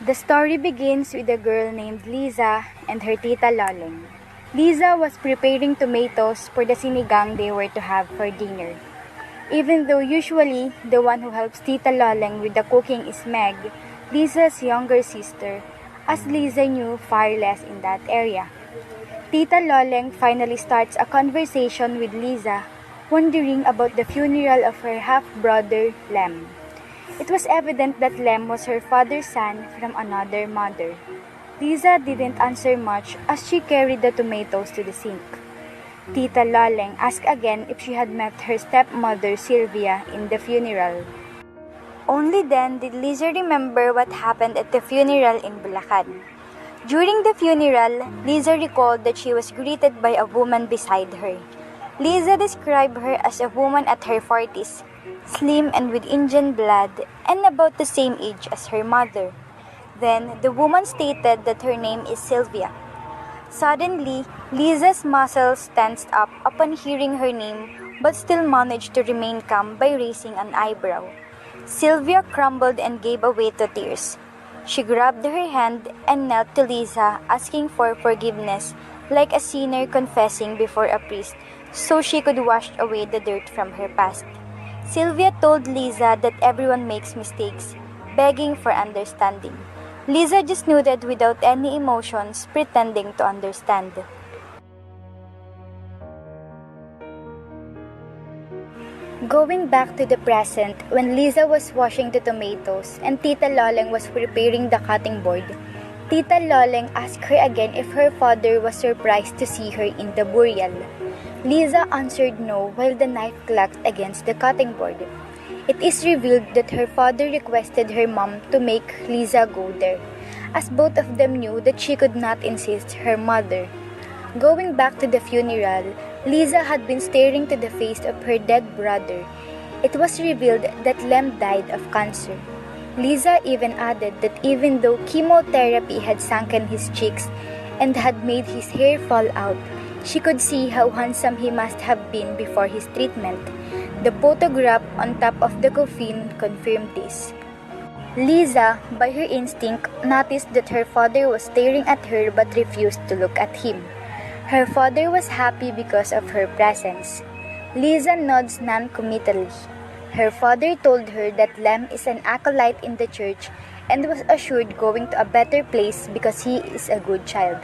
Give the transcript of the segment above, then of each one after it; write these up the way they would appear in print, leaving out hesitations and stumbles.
The story begins with a girl named Liza and her Tita Loleng. Liza was preparing tomatoes for the sinigang they were to have for dinner. Even though usually the one who helps Tita Loleng with the cooking is Meg, Liza's younger sister, as Liza knew far less in that area. Tita Loleng finally starts a conversation with Liza, wondering about the funeral of her half-brother, Lem. It was evident that Lem was her father's son from another mother. Liza didn't answer much as she carried the tomatoes to the sink. Tita Loleng asked again if she had met her stepmother Sylvia in the funeral. Only then did Liza remember what happened at the funeral in Bulacan. During the funeral, Liza recalled that she was greeted by a woman beside her. Liza described her as a woman at her 40s, slim and with Indian blood, and about the same age as her mother. Then, the woman stated that her name is Sylvia. Suddenly, Liza's muscles tensed up upon hearing her name, but still managed to remain calm by raising an eyebrow. Sylvia crumbled and gave away to tears. She grabbed her hand and knelt to Liza, asking for forgiveness, like a sinner confessing before a priest, so she could wash away the dirt from her past. Sylvia told Liza that everyone makes mistakes, begging for understanding. Liza just nodded without any emotions, pretending to understand. Going back to the present, when Liza was washing the tomatoes and Tita Loleng was preparing the cutting board, Tita Loleng asked her again if her father was surprised to see her in the burial. Liza answered no while the knife clacked against the cutting board. It is revealed that her father requested her mom to make Liza go there, as both of them knew that she could not insist her mother. Going back to the funeral, Liza had been staring to the face of her dead brother. It was revealed that Lem died of cancer. Liza even added that even though chemotherapy had sunken his cheeks and had made his hair fall out, she could see how handsome he must have been before his treatment. The photograph on top of the coffin confirmed this. Liza, by her instinct, noticed that her father was staring at her but refused to look at him. Her father was happy because of her presence. Liza nods non-committally. Her father told her that Lem is an acolyte in the church and was assured going to a better place because he is a good child.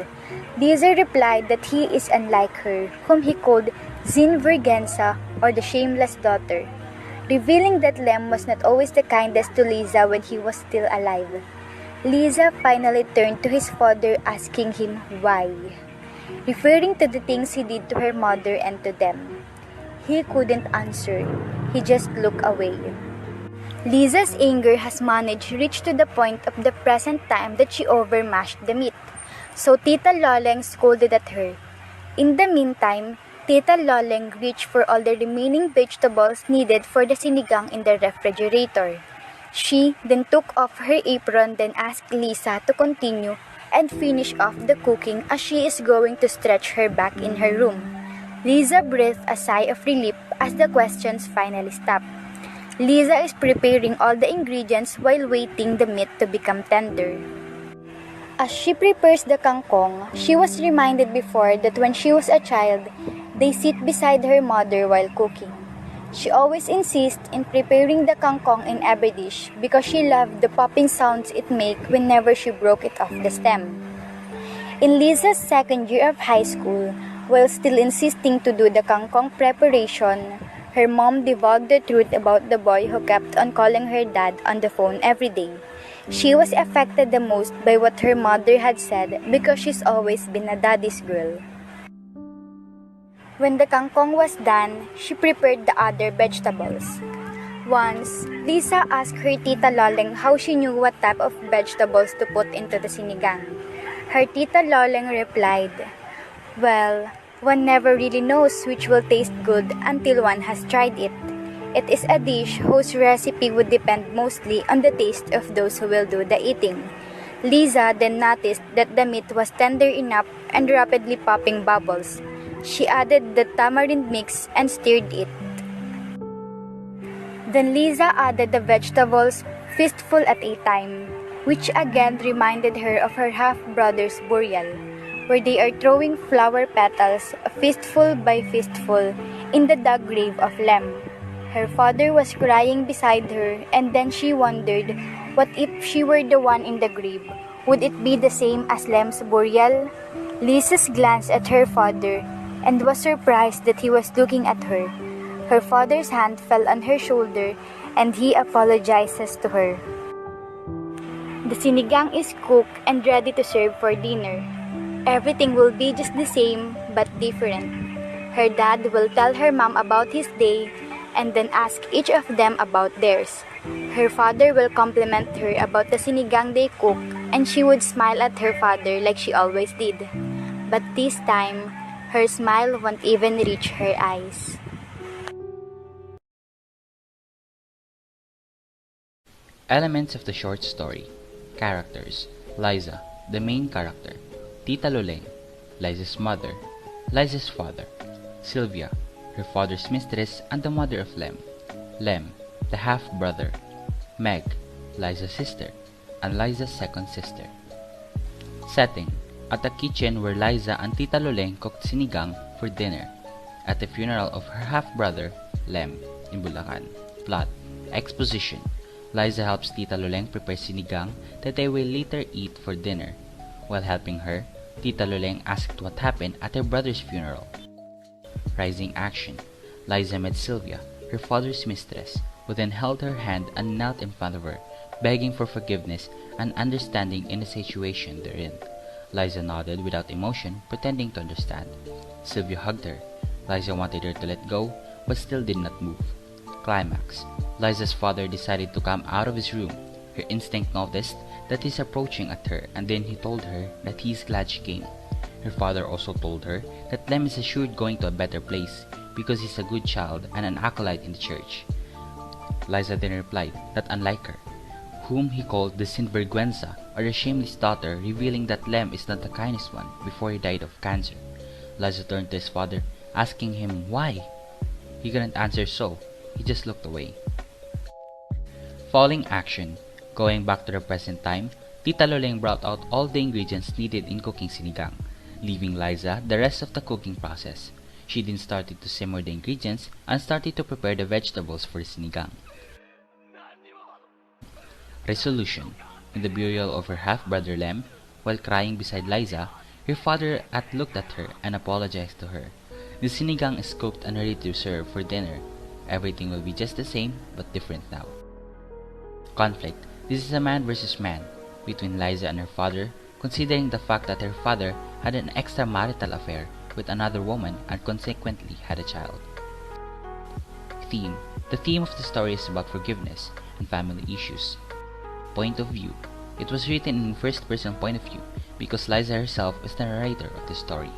Liza replied that he is unlike her, whom he called sinverguenza or the shameless daughter, revealing that Lem was not always the kindest to Liza when he was still alive. Liza finally turned to his father asking him why, referring to the things he did to her mother and to them. He couldn't answer. He just looked away. Liza's anger has managed to reach to the point of the present time that she overmashed the meat. So Tita Loleng scolded at her. In the meantime, Tita Loleng reached for all the remaining vegetables needed for the sinigang in the refrigerator. She then took off her apron, then asked Liza to continue and finish off the cooking as she is going to stretch her back in her room. Liza breathed a sigh of relief as the questions finally stopped. Liza is preparing all the ingredients while waiting the meat to become tender. As she prepares the kangkong, she was reminded before that when she was a child, they sit beside her mother while cooking. She always insists in preparing the kangkong in every dish because she loved the popping sounds it made whenever she broke it off the stem. In Liza's second year of high school, while still insisting to do the kangkong preparation, her mom divulged the truth about the boy who kept on calling her dad on the phone every day. She was affected the most by what her mother had said because she's always been a daddy's girl. When the kangkong was done, she prepared the other vegetables. Once, Liza asked her Tita Loleng how she knew what type of vegetables to put into the sinigang. Her Tita Loleng replied, "Well, one never really knows which will taste good until one has tried it. It is a dish whose recipe would depend mostly on the taste of those who will do the eating." Liza then noticed that the meat was tender enough and rapidly popping bubbles. She added the tamarind mix and stirred it. Then Liza added the vegetables fistful at a time. which again reminded her of her half-brother's burial, where they are throwing flower petals, fistful by fistful, in the dug grave of Lem. Her father was crying beside her, and then she wondered, what if she were the one in the grave? Would it be the same as Lem's burial? Lizas glanced at her father and was surprised that he was looking at her. Her father's hand fell on her shoulder and he apologizes to her. The sinigang is cooked and ready to serve for dinner. Everything will be just the same but different. Her dad will tell her mom about his day and then ask each of them about theirs. Her father will compliment her about the sinigang they cook, and she would smile at her father like she always did. But this time, her smile won't even reach her eyes. Elements of the short story. Characters: Liza, the main character; Tita Loleng, Liza's mother; Liza's father; Sylvia, her father's mistress and the mother of Lem; Lem, the half-brother; Meg, Liza's sister, and Liza's second sister. Setting: at the kitchen where Liza and Tita Loleng cooked sinigang for dinner, at the funeral of her half-brother, Lem, in Bulacan. Plot: exposition. Liza helps Tita Loleng prepare sinigang that they will later eat for dinner. While helping her, Tita Loleng asked what happened at her brother's funeral. Rising action. Liza met Sylvia, her father's mistress, who then held her hand and knelt in front of her, begging for forgiveness and understanding in the situation they're in. Liza nodded without emotion, pretending to understand. Sylvia hugged her. Liza wanted her to let go, but still did not move. Climax. Liza's father decided to come out of his room. Her instinct noticed that he's approaching at her, and then he told her that he is glad she came. Her father also told her that Lem is assured going to a better place because he's a good child and an acolyte in the church. Liza then replied that unlike her, whom he called the sinverguenza, or the shameless daughter, revealing that Lem is not the kindest one before he died of cancer. Liza turned to his father, asking him why. He couldn't answer, so he just looked away. Falling action. Going back to the present time, Tita Loleng brought out all the ingredients needed in cooking sinigang, leaving Liza the rest of the cooking process. She then started to simmer the ingredients and started to prepare the vegetables for the sinigang. Resolution. In the burial of her half-brother Lem, while crying beside Liza, her father looked at her and apologized to her. The sinigang is cooked and ready to serve for dinner. Everything will be just the same but different now. Conflict. This is a man versus man between Liza and her father, considering the fact that her father had an extramarital affair with another woman and consequently had a child. Theme. The theme of the story is about forgiveness and family issues. Point of view. It was written in first-person point of view because Liza herself is the narrator of the story.